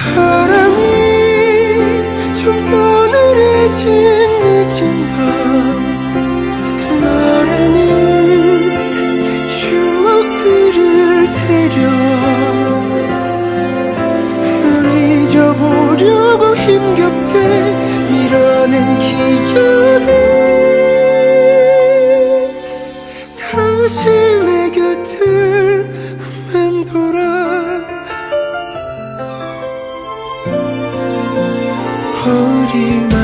바람이 좀 서늘해진 늦은 밤 나라는 추억들을 데려와 널 잊어보려고 힘겹게 밀어낸 기억이 다시 내 곁을 맴돌아 거울이